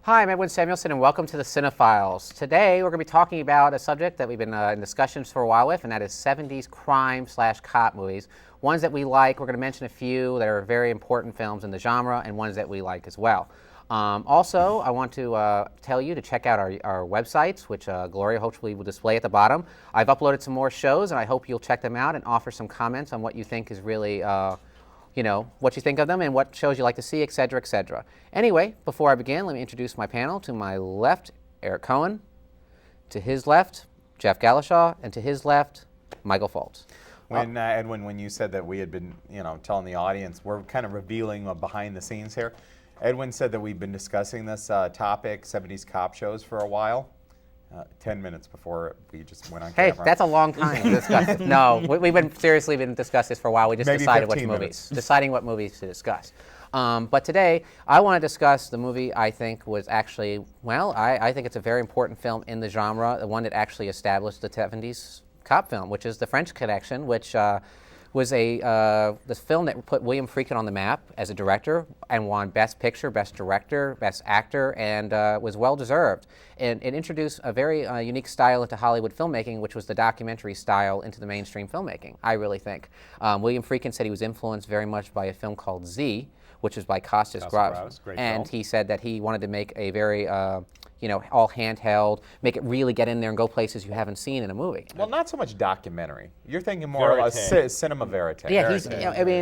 Hi, I'm Edwin Samuelson, and welcome to the Cinefiles. Today, we're going to be talking about a subject that we've been in discussions for a while with, and that is 70s crime/cop movies. Ones that we like. We're going to mention a few that are very important films in the genre, and ones that we like as well. Also, I want to tell you to check out our websites, which Gloria hopefully will display at the bottom. I've uploaded some more shows, and I hope you'll check them out and offer some comments on what you think is really what you think of them and what shows you like to see, etc., etc. Anyway, before I begin, let me introduce my panel. To my left, Eric Cohen. To his left, Jeff Galashaw. And to his left, Michael Foltz. Edwin, when you said that we had been, telling the audience, we're kind of revealing behind the scenes here. Edwin said that we've been discussing this topic, 70s cop shows, for a while. 10 minutes before we just went on camera. Hey, that's a long time to discuss it. No, we've been seriously discussing this for a while. We just decided deciding what movies to discuss. But today, I want to discuss the movie I think was actually, I think it's a very important film in the genre, the one that actually established the 70s cop film, which is The French Connection, which was this film that put William Friedkin on the map as a director and won Best Picture, Best Director, Best Actor, and was well-deserved. And it introduced a very unique style into Hollywood filmmaking, which was the documentary style into the mainstream filmmaking, I really think. William Friedkin said he was influenced very much by a film called Z, which is by Costas Gravas. And he said that he wanted to make a very all handheld, make it really get in there and go places you haven't seen in a movie. Well, not so much documentary. You're thinking more of cinema verite. Yeah,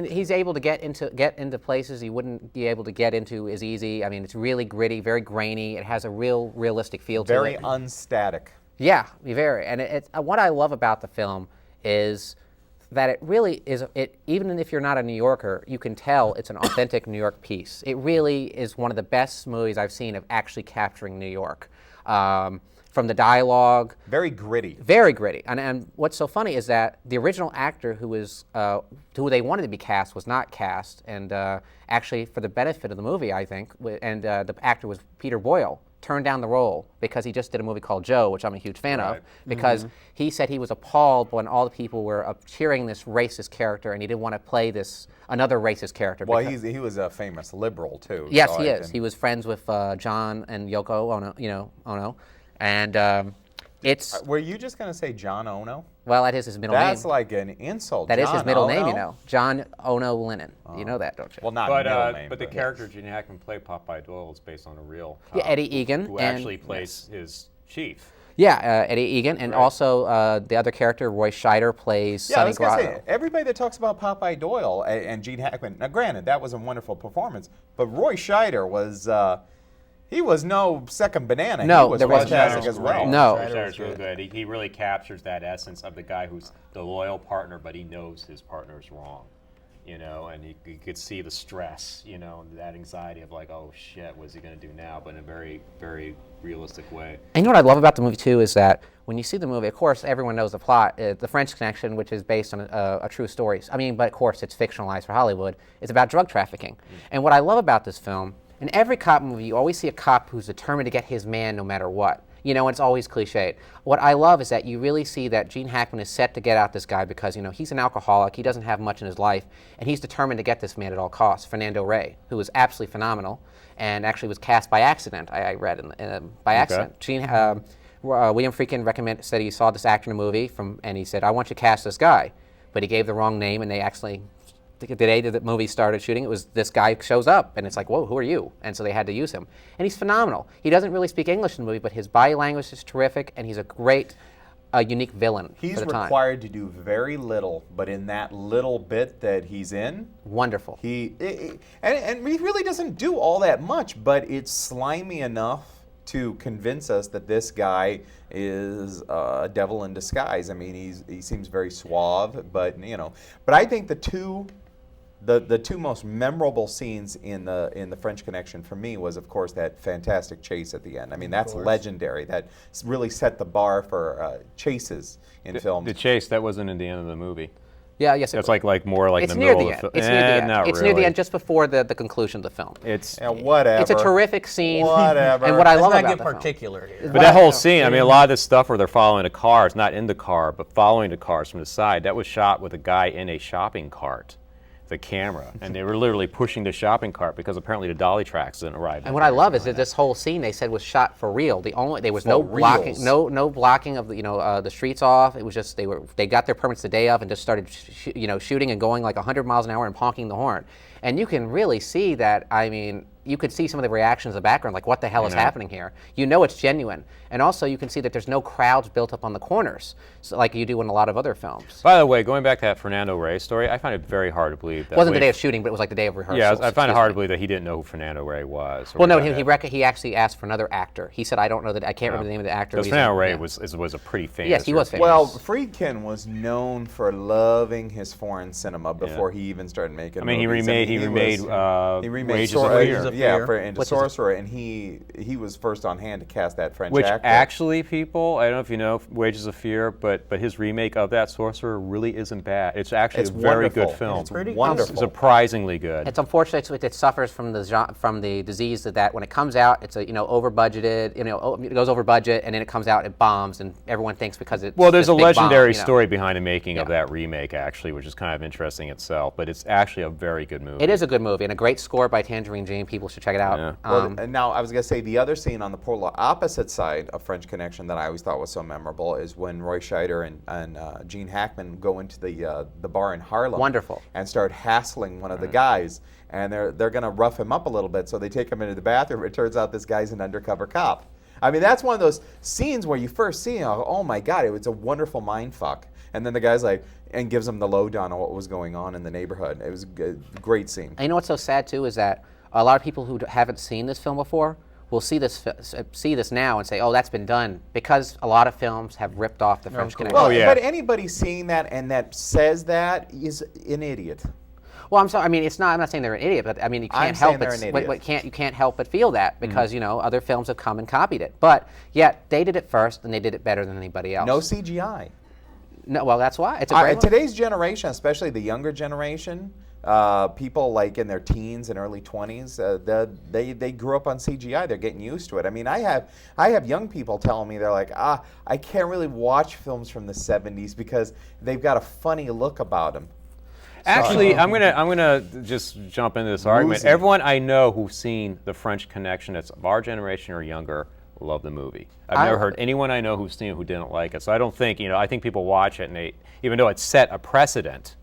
he's able to get into places you wouldn't be able to get into as easy. I mean, it's really gritty, very grainy. It has a realistic feel to it. Very unstatic. Yeah, very. And what I love about the film is that it really is, even if you're not a New Yorker, you can tell it's an authentic New York piece. It really is one of the best movies I've seen of actually capturing New York. From the dialogue. Very gritty. Very gritty. And what's so funny is that the original actor who they wanted to be cast was not cast. And actually, for the benefit of the movie, I think, and the actor was Peter Boyle, turned down the role because he just did a movie called Joe, which I'm a huge fan of, because he said he was appalled when all the people were cheering this racist character, and he didn't want to play another racist character. Well, he was a famous liberal too. Yes, so he is. He was friends with John and Yoko Ono, and it's. Were you just going to say John Ono? Well, that is his middle name. That's like an insult. That is his middle name, John Ono Lennon. Oh. You know that, don't you? Well, not middle name. But the character Gene Hackman played, Popeye Doyle, is based on a real cop. Yeah, Eddie Egan. Who actually plays his chief. Yeah, Eddie Egan, and also the other character, Roy Scheider, plays Sonny Grotto. Everybody that talks about Popeye Doyle and Gene Hackman, now granted, that was a wonderful performance, but Roy Scheider was... he was no second banana. No, he was there was fantastic as well. No, Scheider's real good. He really captures that essence of the guy who's the loyal partner, but he knows his partner's wrong, and you could see the stress, that anxiety of like, oh shit, what's he going to do now? But in a very, very realistic way. And what I love about the movie too is that when you see the movie, of course, everyone knows the plot, The French Connection, which is based on a true story. But of course, it's fictionalized for Hollywood. It's about drug trafficking. And what I love about this film, in every cop movie, you always see a cop who's determined to get his man no matter what. And it's always cliched. What I love is that you really see that Gene Hackman is set to get out this guy because, he's an alcoholic, he doesn't have much in his life, and he's determined to get this man at all costs. Fernando Rey, who was absolutely phenomenal, and actually was cast by accident, I read, by accident. William Friedkin said he saw this actor in a movie, and he said, I want you to cast this guy. But he gave the wrong name, and they actually... The day that the movie started shooting, it was this guy shows up, and it's like, whoa, who are you? And so they had to use him. And he's phenomenal. He doesn't really speak English in the movie, but his body language is terrific, and he's a great, unique villain for the time. He's required to do very little, but in that little bit that he's in... Wonderful. And he really doesn't do all that much, but it's slimy enough to convince us that this guy is a devil in disguise. I mean, he seems very suave, but I think the two most memorable scenes in the French Connection for me was, of course, that fantastic chase at the end. I mean, that's legendary. That really set the bar for chases in films. The chase, that wasn't in the end of the movie. Yeah, yes. It's like more like it's the near middle the of end. the It's near the end. Not It's really. near the end, just before the conclusion of the film. Whatever. It's a terrific scene. Whatever. And what I love Let's about not the get particular here. But that whole scene, I mean, a lot of this stuff where they're following the cars, not in the car, but following the cars from the side, that was shot with a guy in a shopping cart. the camera, and they were literally pushing the shopping cart because apparently the dolly tracks didn't arrive. And what I love is that this whole scene they said was shot for real. There was no blocking, reals. no blocking of the streets off. It was just they got their permits the day of and just started shooting and going like 100 miles an hour and honking the horn. And you can really see that. I mean, you could see some of the reactions in the background, like what the hell is happening here? You know it's genuine. And also you can see that there's no crowds built up on the corners, so like you do in a lot of other films. By the way, going back to that Fernando Reyes story, I find it very hard to believe that. It wasn't the day of shooting, but it was like the day of rehearsal. Yeah, I find it hard to believe that he didn't know who Fernando Reyes was. Well, no, he actually asked for another actor. He said, I don't know that, I can't remember the name of the actor. Because Fernando Reyes was a pretty famous. Yes, he was famous. Well, Friedkin was known for loving his foreign cinema before he even started making movies. He remade Wages of Fear. Yeah, into Sorcerer, and he was first on hand to cast that French Which actor. actually, people, I don't know if you know Wages of Fear, but his remake of that Sorcerer really isn't bad. It's actually a very wonderful. good film. It's pretty wonderful. Surprisingly good. It's unfortunate it suffers from the disease that when it comes out, it's over budgeted. It goes over budget, and then it comes out, it bombs, and everyone thinks because it's well, there's a this big legendary bomb, story behind the making of that remake, actually, which is kind of interesting itself. But it's actually a very good movie. It is a good movie and a great score by Tangerine Dream. People should check it out. Yeah. And now I was going to say the other scene on the polar opposite side of French Connection that I always thought was so memorable is when Roy Scheider and Gene Hackman go into the bar in Harlem. Wonderful. And start hassling one of the guys, and they're going to rough him up a little bit, so they take him into the bathroom. It turns out this guy's an undercover cop. I mean, that's one of those scenes where you first see, oh my God, it was a wonderful mind fuck. And then the guy's like, and gives him the lowdown on what was going on in the neighborhood. It was a great scene. And you know what's so sad too is that a lot of people who haven't seen this film before will see this now and say, oh, that's been done, because a lot of films have ripped off the French Connection. Well, but anybody seeing that and that says that is an idiot. Well, I'm sorry. I mean, I'm not saying they're an idiot, but I mean, you can't help but you can't help but feel that because other films have come and copied it. But yet they did it first, and they did it better than anybody else. No CGI. No, well, that's why it's a great today's generation, especially the younger generation, people like in their teens and early 20s, they grew up on CGI. They're getting used to it. I mean, I have young people telling me they're like, I can't really watch films from the 70s because they've got a funny look about them. Actually, I'm gonna just jump into this argument. Everyone I know who's seen The French Connection, that's of our generation or younger, love the movie. I've never heard anyone I know who's seen it who didn't like it. So I don't think, I think people watch it and even though it set a precedent,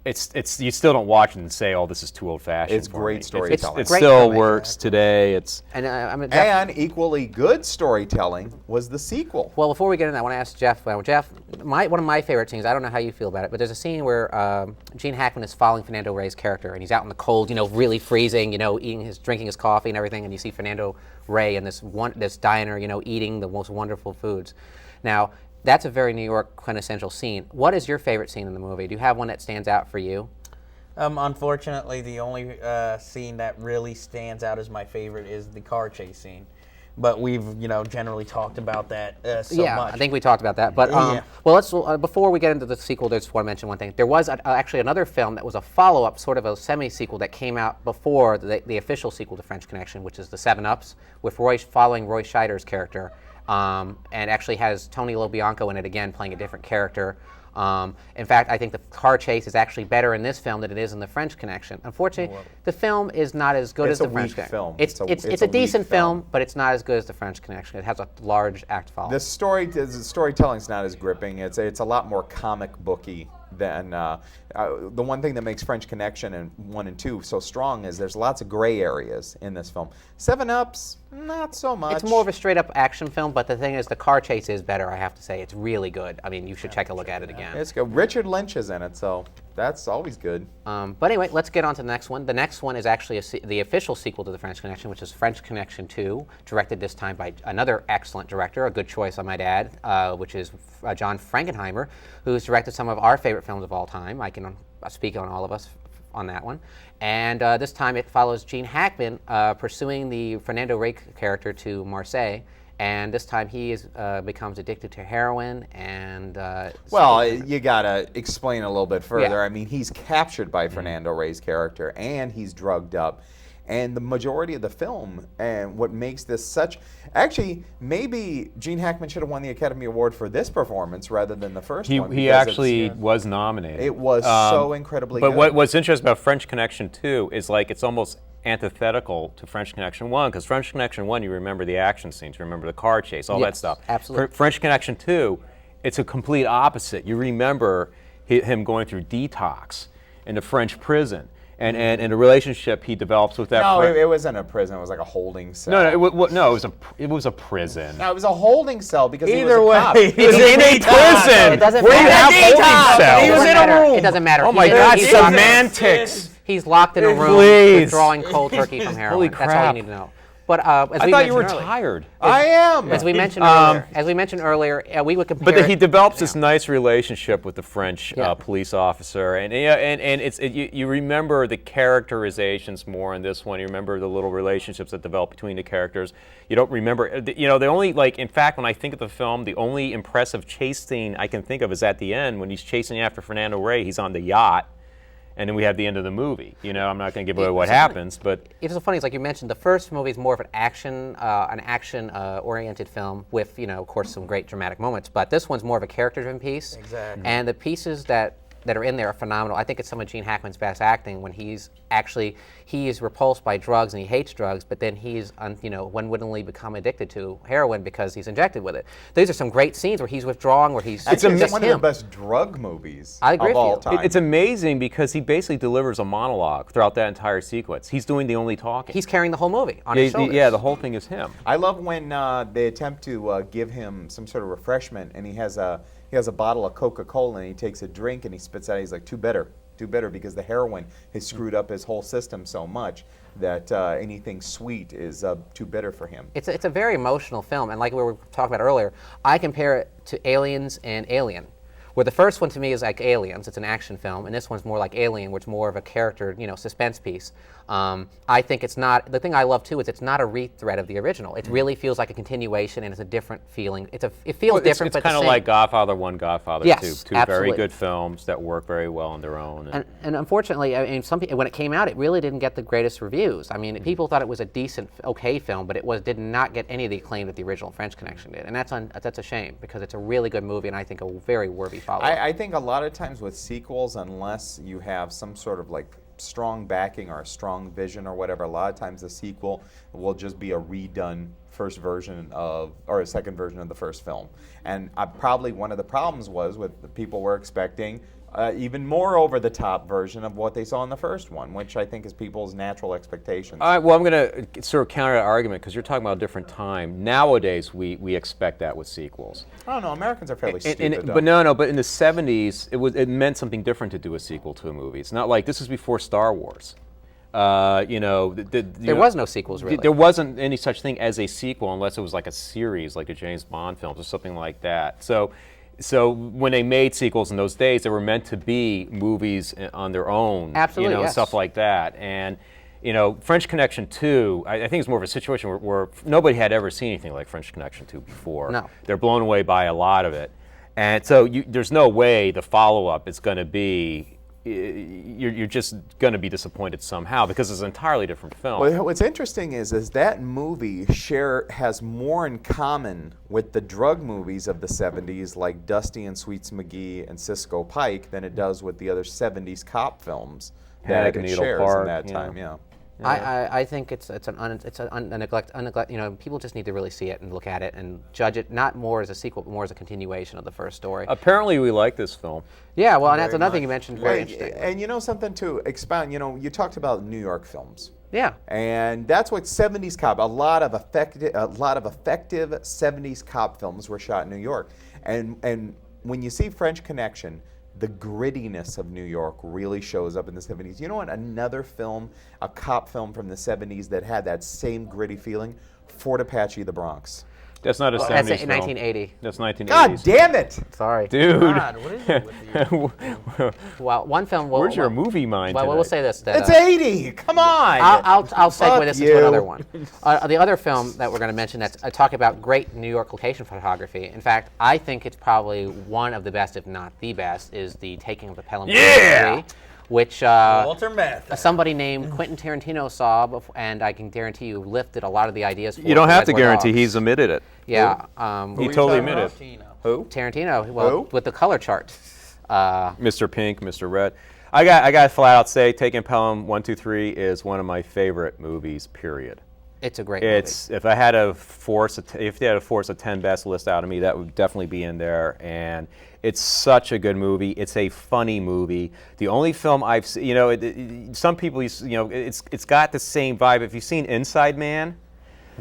it's you still don't watch it and say, oh, this is too old-fashioned. It's great storytelling. It still works today. And equally good storytelling was the sequel. Well, before we get into that, I want to ask Jeff. Jeff, one of my favorite scenes, I don't know how you feel about it, but there's a scene where Gene Hackman is following Fernando Reyes' character, and he's out in the cold, really freezing, drinking his coffee and everything, and you see Fernando Reyes in this diner, eating the most wonderful foods. Now, that's a very New York quintessential scene. What is your favorite scene in the movie? Do you have one that stands out for you? Unfortunately, the only scene that really stands out as my favorite is the car chase scene. But we've, generally talked about that so much. Yeah, I think we talked about that. But well, before we get into the sequel, I just want to mention one thing. There was actually another film that was a follow-up, sort of a semi-sequel that came out before the official sequel to French Connection, which is the 7 Ups, with following Roy Scheider's character. And actually has Tony LoBianco in it again, playing a different character. In fact, I think the car chase is actually better in this film than it is in the French Connection. Unfortunately, the film is not as good as the French Connection. It's a decent film, but it's not as good as the French Connection. It has a large act follow. The storytelling's not as gripping. It's a lot more comic booky than the one thing that makes French Connection and 1 and 2 so strong is there's lots of gray areas in this film. 7 Ups, not so much. It's more of a straight-up action film, but the thing is, the car chase is better, I have to say. It's really good. I mean, you should take a look at it again. It's good. Richard Lynch is in it, so that's always good. But anyway, let's get on to the next one. The next one is actually the official sequel to the French Connection, which is French Connection 2, directed this time by another excellent director, a good choice, I might add, which is John Frankenheimer, who's directed some of our favorite films of all time. I can speak on all of us on that one. And this time it follows Gene Hackman pursuing the Fernando Reyes character to Marseille. And this time he becomes addicted to heroin and... well, you got to explain a little bit further. Yeah. I mean, he's captured by Fernando Reyes' character, and he's drugged up. And the majority of the film, and what makes this such, actually, maybe Gene Hackman should have won the Academy Award for this performance rather than the first one. He because actually was nominated. it was so incredibly But good. what's interesting about French Connection 2 is like it's almost antithetical to French Connection 1, because French Connection 1, you remember the action scenes, you remember the car chase, all that Yes, stuff. absolutely. French Connection 2, it's a complete opposite. You remember him going through detox in the French prison, and the relationship he develops with that. No, it wasn't a prison. It was like a holding cell. It was a prison. No, it was a holding cell because Either he was a cop. way, He was in a prison. It doesn't Where do you matter. have holding cells? He was in a matter. room. It doesn't matter. Oh my He's- God, he's locked- semantics. He's locked in a room Please. withdrawing cold turkey from heroin. Holy That's all you crap. need to know. But as I we thought you were mentioned earlier- tired. I am. As we mentioned earlier, we would compare. But he develops it- this nice relationship with the French Yeah. police officer, and you remember the characterizations more in this one. You remember the little relationships that develop between the characters. You don't remember, the only, like, in fact, when I think of the film, the only impressive chase scene I can think of is at the end when he's chasing after Fernando Rey. He's on the yacht. And then we have the end of the movie. I'm not going to give away what happens, but It's so funny. It's like you mentioned. The first movie is more of an action-oriented film with, of course, some great dramatic moments. But this one's more of a character-driven piece. Exactly. And the pieces that are in there are phenomenal. I think it's some of Gene Hackman's best acting when he is repulsed by drugs and he hates drugs, but then he's unwittingly become addicted to heroin because he's injected with it. These are some great scenes where he's withdrawing, where he's Actually, just it's one him. of the best drug movies I agree of with all you. time. it's amazing because he basically delivers a monologue throughout that entire sequence. He's doing the only talking. He's carrying the whole movie on his shoulders. Yeah, the whole thing is him. I love when they attempt to give him some sort of refreshment, and he has a bottle of Coca-Cola, and he takes a drink, and he spits out. He's like, too bitter, because the heroin has screwed up his whole system so much that anything sweet is too bitter for him. It's a very emotional film, and like we were talking about earlier, I compare it to Aliens and Alien, where the first one to me is like Aliens, it's an action film, and this one's more like Alien, where it's more of a character, suspense piece. I think it's not, the thing I love too is it's not a rethread of the original. It really feels like a continuation, and it's a different feeling. It feels different, It's but kind the of same. like Godfather 1, Godfather 2. Yes, Two absolutely. very good films that work very well on their own. And unfortunately, I mean, when it came out, it really didn't get the greatest reviews. I mean, people thought it was a decent, okay film, but did not get any of the acclaim that the original French Connection did, and that's a shame because it's a really good movie, and I think a very worthy follow-up. I think a lot of times with sequels, unless you have some sort of like strong backing or a strong vision or whatever, a lot of times the sequel will just be a redone first version or a second version of the first film. And probably one of the problems was with the people were expecting even more over-the-top version of what they saw in the first one, which I think is people's natural expectations. All right, well, I'm going to sort of counter that argument because you're talking about a different time. Nowadays, we expect that with sequels. I don't know, Americans are fairly stupid, though. But in the 70s, it meant something different to do a sequel to a movie. It's not like, this is before Star Wars. There was no sequels, really. There wasn't any such thing as a sequel unless it was like a series, like the James Bond films or something like that. So when they made sequels in those days, they were meant to be movies on their own, Absolutely, yes. stuff like that. And French Connection 2, I think it's more of a situation where nobody had ever seen anything like French Connection 2 before. No. They're blown away by a lot of it. And so there's no way the follow-up is going to be, you're just going to be disappointed somehow because it's an entirely different film. Well, what's interesting is that movie has more in common with the drug movies of the 70s, like Dusty and Sweets McGee and Cisco Pike, than it does with the other 70s cop films that it Needle shares Park, in that time. Yeah. I think it's a neglect. People just need to really see it and look at it and judge it not more as a sequel, but more as a continuation of the first story. Apparently, we like this film. Yeah, well, and that's Very another thing much. you mentioned. Very Well, interesting. And you know something to expound. You talked about New York films. Yeah. And that's what 70s cop. A lot of effective 70s cop films were shot in New York. And when you see French Connection, the grittiness of New York really shows up in the 70s. You know what? Another film, a cop film from the 70s that had that same gritty feeling? Fort Apache, The Bronx. That's not a 70s That's film. in 1980. That's 1980s. God damn it! Sorry. Dude. God, what is it with you? Well, one film. Where's your movie mind Well, today? we'll say this. That, It's 80! Come on! I'll segue Fuck this into you. another one. The other film that we're going to mention that's talking about great New York location photography. In fact, I think it's probably one of the best, if not the best, is The Taking of the Pelham. Yeah! which Walter Matthau. somebody named Quentin Tarantino saw, and I can guarantee you lifted a lot of the ideas. You don't have to Reservoir guarantee. Dogs. He's admitted it. Yeah. He totally admitted it. Tarantino. Who? Tarantino, well, Who? with the color chart. Mr. Pink, Mr. Red. I got to flat out say, Taking Pelham 1, 2, 3 is one of my favorite movies. Period. It's a great It's movie. if I had to force if they had to force a 10 best list out of me, that would definitely be in there. And it's such a good movie. It's a funny movie. The only film I've seen, you know, some people, you know, it's got the same vibe. If you've seen Inside Man,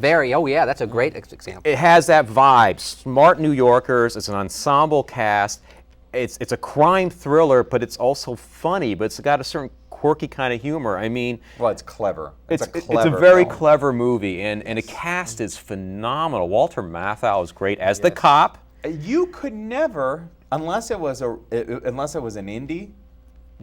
Oh yeah, that's a great example. it has that vibe. Smart New Yorkers. It's an ensemble cast. It's a crime thriller, but it's also funny. But it's got a certain quirky kind of humor. I mean, Well, it's clever. it's clever a very film. clever movie, and the cast is phenomenal. Walter Matthau is great as the cop. You could never, unless it was an indie,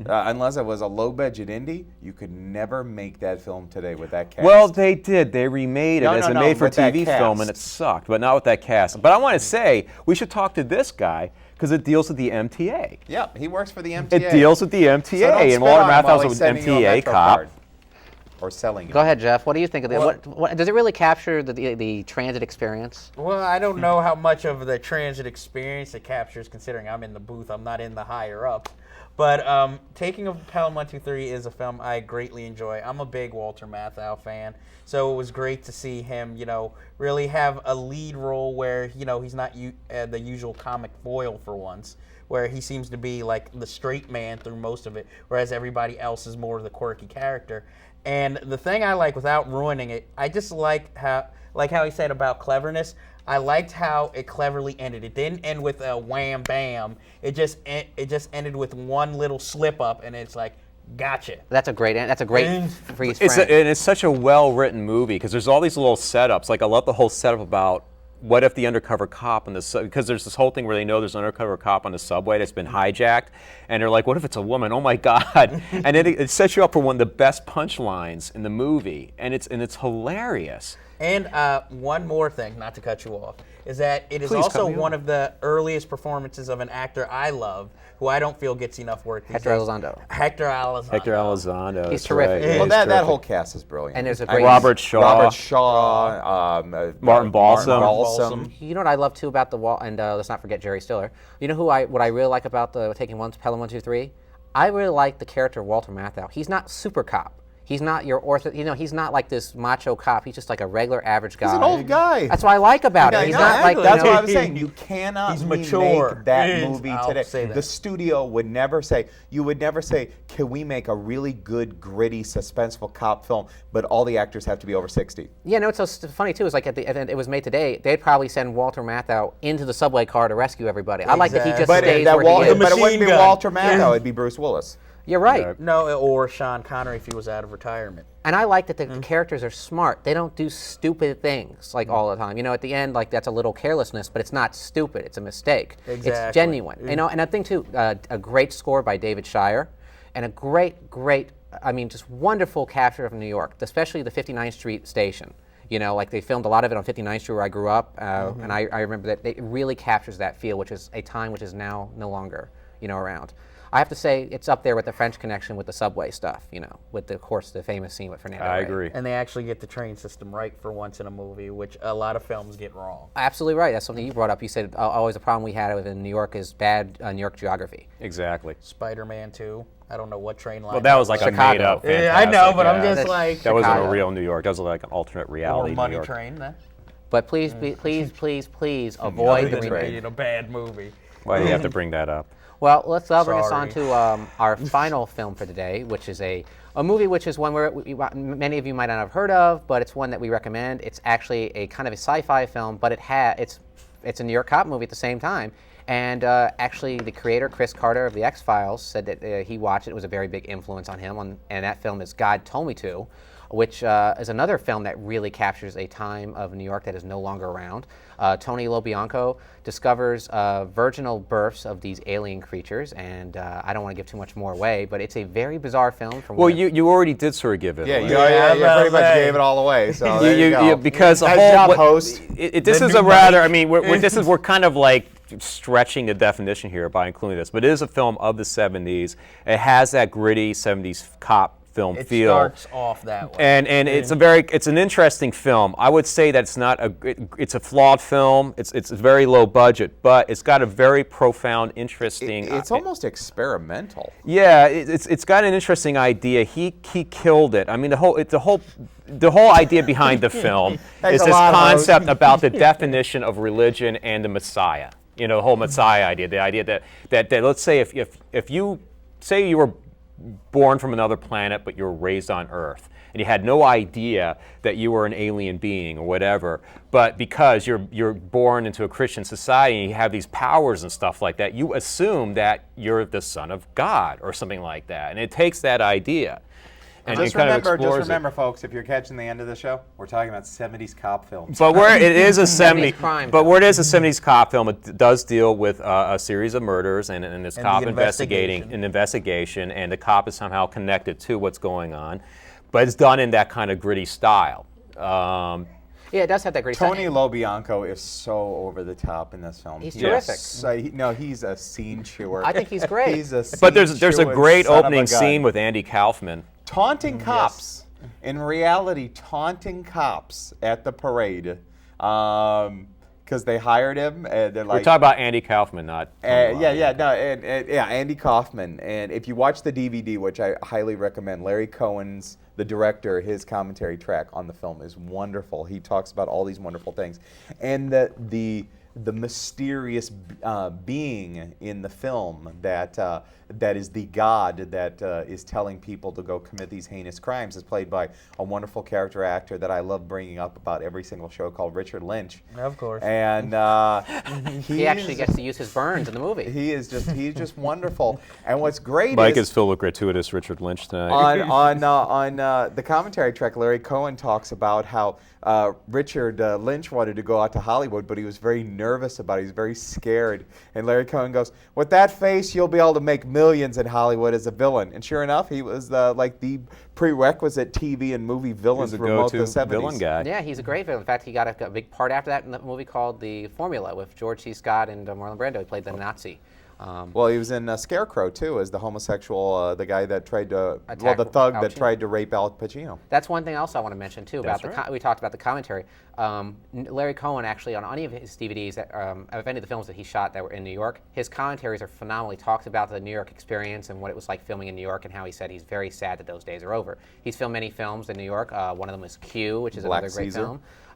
unless it was a low-budget indie, you could never make that film today with that cast. Well, they did. They remade it No, as no, a no, made-for-TV with that film, and cast. it sucked, but not with that cast. But I want to say, we should talk to this guy, because it deals with the MTA. yeah, he works for the MTA. It deals with the So MTA, don't and spit Walter on him while Matthau's he's an sending you a MTA Metro cop. card. Or selling it. Go ahead, Jeff. What do you think of what does it really capture the transit experience? Well, I don't know how much of the transit experience it captures, considering I'm in the booth. I'm not in the higher up. But Taking of Pelham 1, 2, 3 is a film I greatly enjoy. I'm a big Walter Matthau fan, so it was great to see him, you know, really have a lead role where, you know, he's not the usual comic foil for once, where he seems to be like the straight man through most of it, whereas everybody else is more of the quirky character. And the thing I like, without ruining it, I just like how he said about cleverness. I liked how it cleverly ended. It didn't end with a wham bam. It just ended with one little slip up, and it's like, gotcha. That's a great freeze And frame. it's such a well-written movie, because there's all these little setups. Like, I love the whole setup about what if the undercover cop on the because there's this whole thing where they know there's an undercover cop on the subway that's been hijacked, and they're like, what if it's a woman? Oh my God. And then it sets you up for one of the best punchlines in the movie, and it's hilarious. And one more thing, not to cut you off, is that it is Please also cut me one off. of the earliest performances of an actor I love, who I don't feel gets enough work these Hector days. Elizondo. Hector Elizondo. Hector Elizondo. He's that's terrific. right. Well, He's that terrific. whole cast is brilliant. And there's a I great- mean, Robert Shaw. Martin Balsam. Balsam. You know what I love too about the wall, and let's not forget Jerry Stiller. You know what I really like about the Taking Pelham 1, 2, 3? I really like the character of Walter Matthau. He's not super cop. He's not your he's not like this macho cop. He's just like a regular average guy. He's an old guy. That's what I like about it. He's not like That's you know, what I was saying. You cannot He's remake mature. that movie I'll today. say that. The studio would never say, can we make a really good, gritty, suspenseful cop film, but all the actors have to be over 60? Yeah, no, it's so funny too. It's like at the end, it was made today. They'd probably send Walter Matthau into the subway car to rescue everybody. I like that he just But, stays that where Wal- he is. but it wouldn't be Machine gun. Walter Matthau, it'd be Bruce Willis. You're right. Yeah. No, or Sean Connery if he was out of retirement. And I like that the characters are smart. They don't do stupid things like all the time. You know, at the end, like that's a little carelessness, but it's not stupid. It's a mistake. It's Exactly. genuine. You know, and I think too, a great score by David Shire, and a great, I mean, just wonderful capture of New York, especially the 59th Street station. You know, like they filmed a lot of it on 59th Street where I grew up, and I remember that it really captures that feel, which is a time which is now no longer, you know, around. I have to say it's up there with the French Connection with the subway stuff, you know, with of course the famous scene with Fernando I Rey. agree. And they actually get the train system right for once in a movie, which a lot of films get wrong. Absolutely right. That's something you brought up. You said always a problem we had in New York is bad New York geography. Exactly. Spider-Man 2. I don't know what train line. Well, that was like Chicago. a made-up. Yeah, I know, but I'm fantastic, just yeah. like. That wasn't a Chicago. real New York. That was like an alternate reality Or Money New York. Train, then. But please avoid the That's remake. made it a bad movie. Why do you have to bring that up? Well, let's bring us on Sorry. to our final film for today, which is a movie which is one where many of you might not have heard of, but it's one that we recommend. It's actually a kind of a sci-fi film, but it's a New York cop movie at the same time. And actually, the creator, Chris Carter of the X-Files, said that he watched it. It was a very big influence on him, and that film is God Told Me To, which is another film that really captures a time of New York that is no longer around. Tony LoBianco discovers virginal births of these alien creatures, and I don't want to give too much more away, but it's a very bizarre film. From Well, you already did sort of give it Yeah, away. you Yeah, pretty much hey. gave it all away. So there you go. because the Nice whole job, host. this The is new a rather. mic. I mean, we're kind of like stretching the definition here by including this, but it is a film of the 70s. It has that gritty 70s cop film It feel. starts off that way. And it's an interesting film. I would say that it's a flawed film. It's very low budget, but it's got a very profound, interesting. It's almost experimental. Yeah, it's got an interesting idea. He killed it. I mean, the whole idea behind the film is this concept about the definition of religion and the Messiah. You know, the whole Messiah idea. The idea that let's say if you say you were born from another planet, but you were raised on Earth, and you had no idea that you were an alien being or whatever, but because you're born into a Christian society and you have these powers and stuff like that, you assume that you're the son of God or something like that, and it takes that idea. And Just it kind of explores remember, folks, if you're catching the end of the show, we're talking about 70s cop films. But where it is a 70s crime but where it is a 70s cop film, it does deal with a series of murders and this cop investigating an investigation, and the cop is somehow connected to what's going on, but it's done in that kind of gritty style. Yeah, it does have that great. Tony LoBianco is so over the top in this film. He's terrific. He's a scene chewer. I think he's great. He's a But there's a scene-chewing great son of a opening gun. scene with Andy Kaufman. Taunting cops. In reality, taunting cops at the parade. Because they hired him, and they're like... We're talking about Andy Kaufman, not... Andy Kaufman. And if you watch the DVD, which I highly recommend, Larry Cohen's, the director, his commentary track on the film is wonderful. He talks about all these wonderful things. And the mysterious being in the film that is the God that is telling people to go commit these heinous crimes is played by a wonderful character actor that I love bringing up about every single show called Richard Lynch. Of course. And He actually gets to use his burns in the movie. he's just wonderful. And what's great Mike is filled with gratuitous Richard Lynch tonight. on the commentary track, Larry Cohen talks about how Richard Lynch wanted to go out to Hollywood, but he was very nervous about it. He was very scared. And Larry Cohen goes, "With that face, you'll be able to make millions in Hollywood as a villain." And sure enough, he was the prerequisite TV and movie villain He's a from both the go-to 70s. villain guy. Yeah, he's a great villain. In fact, he got a big part after that in the movie called The Formula with George C. Scott and Marlon Brando. He played the Nazi. Well, he was in Scarecrow too, as the homosexual, the guy that tried to, Attack the thug Al that Pacino. tried to rape Al Pacino. That's one thing else I want to mention too about That's we talked about the commentary. Larry Cohen actually on any of his DVDs, of any of the films that he shot that were in New York, his commentaries are phenomenal. He talks about the New York experience and what it was like filming in New York, and how he said he's very sad that those days are over. He's filmed many films in New York. One of them was Q, which is Black another great Caesar.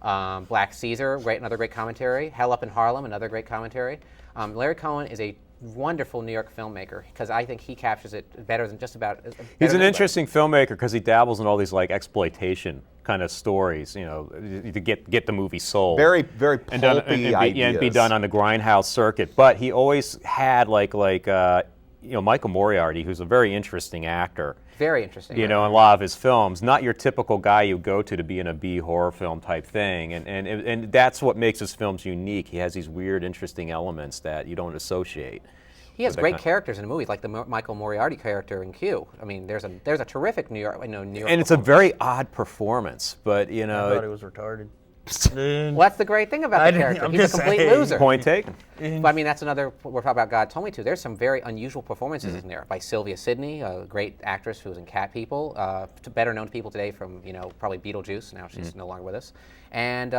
film. Black Caesar, another great commentary. Hell Up in Harlem, another great commentary. Larry Cohen is a wonderful New York filmmaker because I think he captures it better than just about. He's an interesting filmmaker because he dabbles in all these exploitation kind of stories, to get the movie sold. Very, very pulpy and ideas. be done on the grindhouse circuit. But he always had Michael Moriarty, who's a very interesting actor. Very interesting. In a lot of his films, not your typical guy you go to be in a B horror film type thing, and that's what makes his films unique. He has these weird, interesting elements that you don't associate. He has great characters in movies, like the Michael Moriarty character in Q. I mean, there's a terrific New York. And it's a very odd performance, but I thought it was retarded. Well, that's the great thing about the character. I'm He's a just complete saying. loser. Point taken. But I mean, that's another. We're talking about God Told Me To. There's some very unusual performances in there by Sylvia Sidney, a great actress who was in Cat People, better known to people today from probably Beetlejuice. Now she's no longer with us. And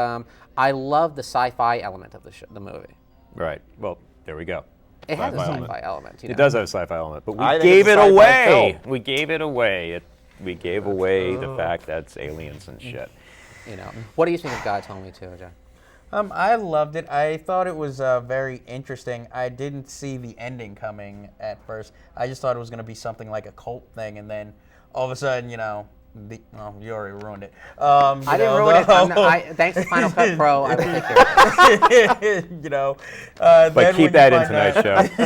I love the sci-fi element of the movie. Right. Well, there we go. It has a Sci-fi sci-fi element. It does have a sci-fi element, but I we think gave it's it a sci-fi away. film. We gave it away. We gave away the fact that it's aliens and shit. What do you think of God Told Me To, John? I loved it. I thought it was very interesting. I didn't see the ending coming at first. I just thought it was going to be something like a cult thing, and then all of a sudden, you already ruined it. I didn't ruin it. Thanks to Final Cut Pro, I will take care of it. But keep that in tonight's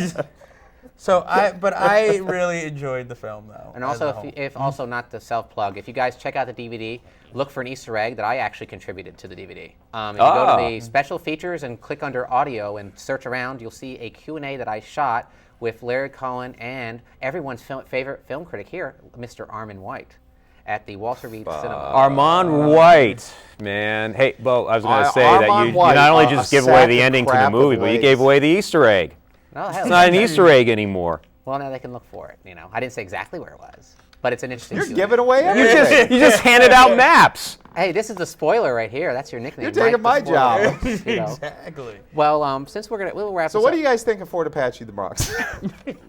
show. But I really enjoyed the film though. And also, if also not to self-plug, if you guys check out the DVD, look for an Easter egg that I actually contributed to the DVD. If you go to the special features and click under audio and search around, you'll see a Q&A that I shot with Larry Cohen and everyone's favorite film critic here, Mr. Armin White. at the Walter Reed Cinema. Armand White, man. Hey, Bo, I was going to say that Armand you White, not only a just give sack away the of ending to the crap with movie, but you legs. gave away the Easter egg. Oh, hell, It's not an Easter egg anymore. Well, now they can look for it. I didn't say exactly where it was, but it's an interesting. You're clue. giving away everything. You just handed out maps. Hey, this is the spoiler right here. That's your nickname. You're taking Mike the my Spoiler. job. Exactly. Well, since we'll wrap. So this what up. do you guys think of Fort Apache, the Bronx?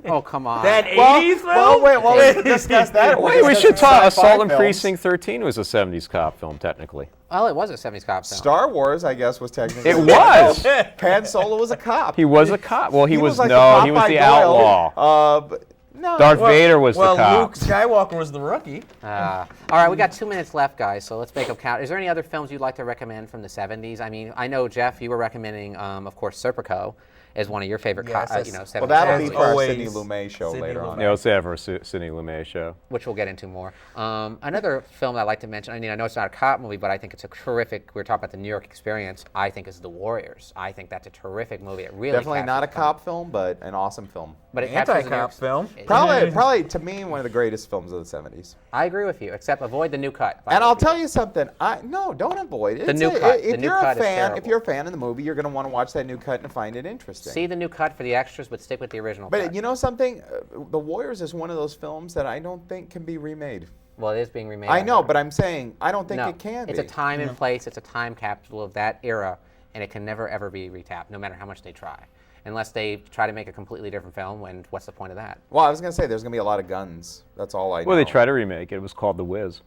Oh, come on. That 80s film? Well, we can discuss that. Wait, we should talk. Assault on films. Precinct 13 was a 70s cop film, technically. Well, it was a 70s cop film. Star Wars, I guess, was technically. It was. Han Solo was a cop. He was a cop. Well, he was like no, the he was Popeye the Doyle. outlaw. But no. Darth Vader was the cop. Luke Skywalker was the rookie. All right, we got 2 minutes left, guys, so let's make them count. Is there any other films you'd like to recommend from the 70s? I mean, I know, Jeff, you were recommending, of course, Serpico as one of your favorite, Yes, 70s Well, that'll As be for our always, Sidney Lumet show Sidney later on. Yeah, let's have our Sidney Lumet show. which we'll get into more. Another film that I'd like to mention, I know it's not a cop movie, but I think it's a terrific, we were talking about the New York experience, I think is The Warriors. I think that's a terrific movie. It really Definitely not a captures cop film, but an awesome film. But it captures the New York- Anti-cop film. Probably to me, one of the greatest films of the 70s. I agree with you, except avoid the new cut. And I'll tell you something. No, don't avoid it. The new It's cut. If The new you're cut a is fan, terrible. if you're a fan of the movie, you're going to want to watch that new cut and find it interesting. See the new cut for the extras, but stick with the original But cut. you know something? The Warriors is one of those films that I don't think can be remade. Well, it is being remade. I know, heard. but I'm saying I don't think No, it can it's be. a time and place. It's a time capsule of that era, and it can never ever be retapped, no matter how much they try. Unless they try to make a completely different film, and what's the point of that? Well, I was going to say there's going to be a lot of guns. That's all I know. Well, they tried to remake it. It was called The Wiz.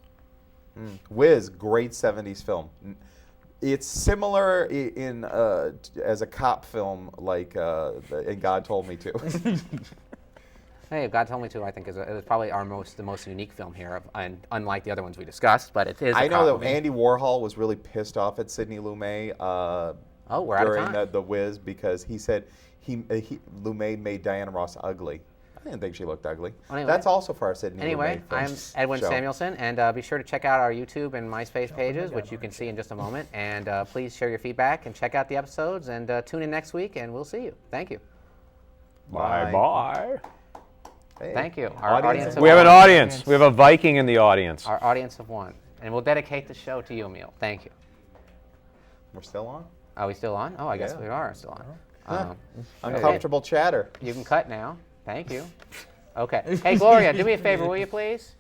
Wiz, great 70s film. It's similar as a cop film, like and God Told Me To. Hey, God Told Me To, I think is probably the most unique film here, and unlike the other ones we discussed, but it is. I a know cop that movie. Andy Warhol was really pissed off at Sidney Lumet we're out of during time. the Wiz because he said Lumet made Diana Ross ugly. I didn't think she looked ugly. Anyway. That's also for our Sidney Anyway, Lumet I'm films Edwin show. Samuelson, and be sure to check out our YouTube and MySpace pages, which you can see in just a moment. And please share your feedback and check out the episodes. And tune in next week, and we'll see you. Thank you. Bye. Bye. Hey, Thank you. Our audience of We have an one. audience. We have a Viking in the audience. Our audience of one. And we'll dedicate the show to you, Emil. Thank you. We're still on? Are we still on? Oh, I guess Yeah. we are still on. Uncomfortable chatter. You can cut now. Thank you. Okay. Hey, Gloria, do me a favor, will you please?